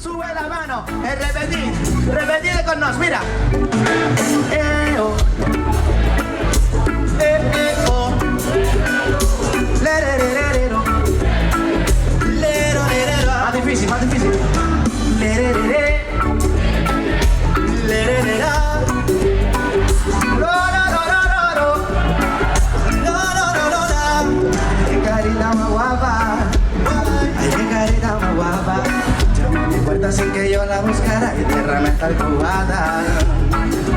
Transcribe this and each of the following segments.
Sube la mano, repetid con nos, mira. Oh. Oh. Lerererero. Lererero. Más difícil, más difícil. Lererere. Lererera. Qué carita más guapa. Ay, qué carita más guapa. Llama a mi puerta sin que yo la buscara y derrame esta cubata.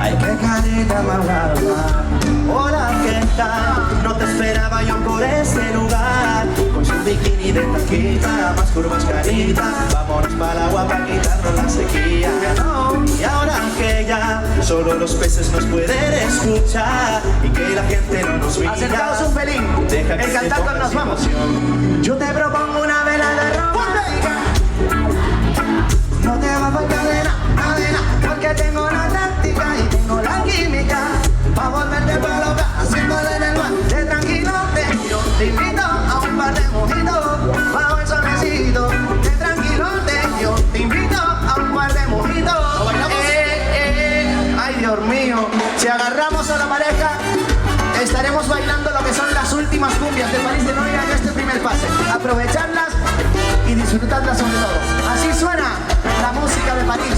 Ay, qué carita más guapa. Hola, ¿qué tal? No te esperaba yo por ese lugar. Con su bikini de taquita, más curvas carita. Vámonos para el agua para quitarnos la sequía. Y ahora que ya solo los peces nos pueden escuchar y que la gente no nos mira. Acercaos un pelín, el cantar con nos vamos. Yo te propongo una vela de romántica. No te va a faltar de nada, porque tengo la táctica y tengo la química. Pa' volverte pa' loca, haciéndole en el mar de tranquilote. Yo te invito a un par de mojitos bajo el solecito de tranquilote. Yo te invito a un par de mojitos. Ay, Dios mío, si agarramos a la pareja estaremos bailando lo que son las últimas cumbias de París de Noia en este primer pase. Aprovecharlas y disfrutarlas sobre todo. Así suena la música de París.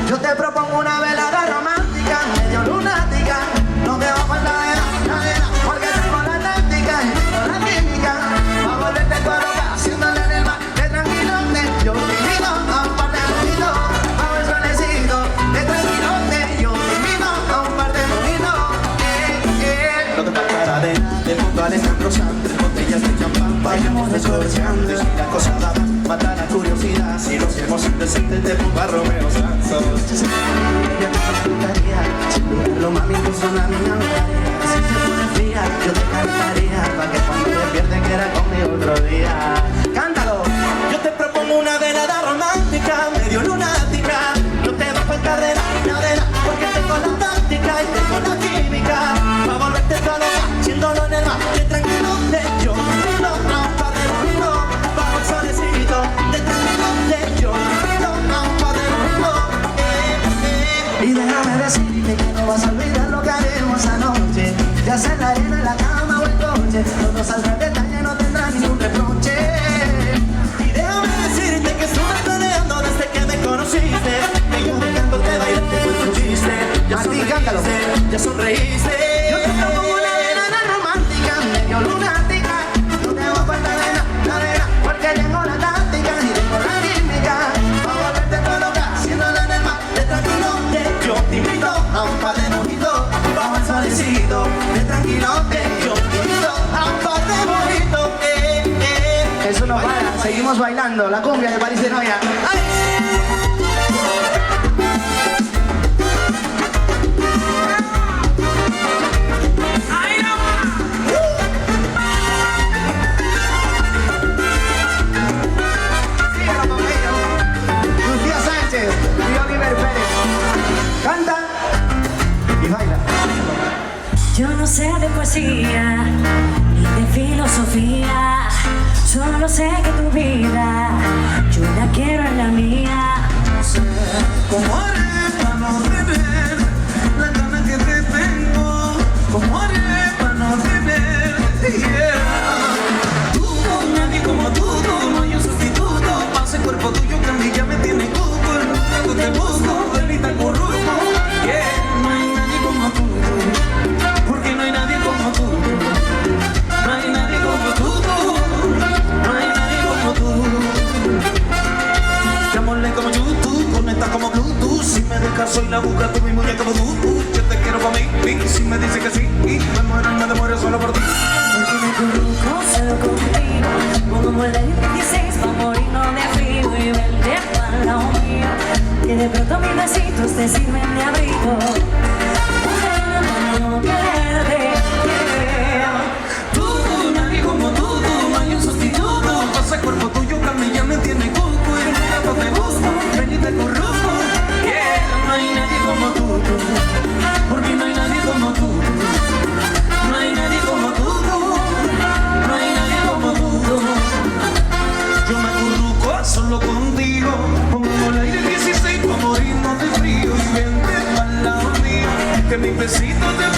Yo te propongo una velada romántica, medio lunática. No te va a faltar de nada, porque tengo la táctica y tengo la química. Va a volverte a loca, haciéndole en el mar de tranquilote. Yo te invito a un par de mojitos bajo el solecito de tranquilote. Yo te invito a un par de mojitos. No te faltará de nada, del mundo Alejandro Sanz, botellas de champán, vayamos descoberciando. Y la cosa va a matar la curiosidad. Si nos hemos indecentes te pongo a Romeo Santos. Yo te cantaría, sin dudarlo mami, tú son la niña notaria. Si se pone fría, yo te cantaría, pa' que cuando te pierdes quiera conmigo otro día. ¡Cántalo! Yo te propongo una velada romántica, medio lunática. No te va a faltar de nada, porque tengo la táctica y tengo la química. Pa' volverte toda loca, siéndolo en el mar de tranquilote. Yo te invito a un par de mojitos bajo el solecito de tranquilote. Yo te invito a un par de mojitos. Y déjame decirte que no vas a olvidar lo que haremos anoche. Ya sea en la arena, en la cama o el coche, todo saldrá en detalle, no tendrá ningún reproche. Y déjame decirte que estuve planeando desde que me conociste, que yo te canto, te bailo, te cuento un chiste. Ya sonreíste, ya sonreíste. Yo te propongo una velada romántica, medio lunática. No te va a faltar de nada, porque tengo la táctica y tengo la química. Va a volverte toda loca, haciéndole en el mar de tranquilote. Yo te invito a un par de mojitos bajo el solecito de tranquilote. Yo te invito a un par de mojitos. Eso no para, seguimos bailando la cumbia de París de Noia. ¡Ay! Canta y baila. Yo no sé de poesía ni de filosofía, solo sé que tu vida yo la quiero en la mía. No sé cómo haré para no tener la gana que te tengo, cómo haré para no tener, tú, nadie como tú, no hay un sustituto para ese cuerpo tuyo que a mí ya me tiene cuco. Cuando te busco, bebita corrupto, no hay nadie como tú, porque no hay nadie como tú, no hay nadie como tú, no hay nadie como tú. Llámale como YouTube, conecta como Bluetooth. Si me dejas soy la busca, tú mi muñeca como tú. Yo te quiero para mí, y si me dice que sí, y me demoro solo por ti. porque me conozco solo contigo, como el 16 pa' morirnos de frío y verte para lo mío. Que de pronto mis besitos te sirven de abrigo, para no quererte. Tú, nadie como tú, no hay un sustituto para ese cuerpo tuyo que a mí ya me tiene cuco. Y nunca te busco, ven y te corrupto, no hay nadie como tú, porque no hay nadie como tú, no hay nadie como tú, no hay nadie como tú. Yo me acurruco solo contigo. besitos de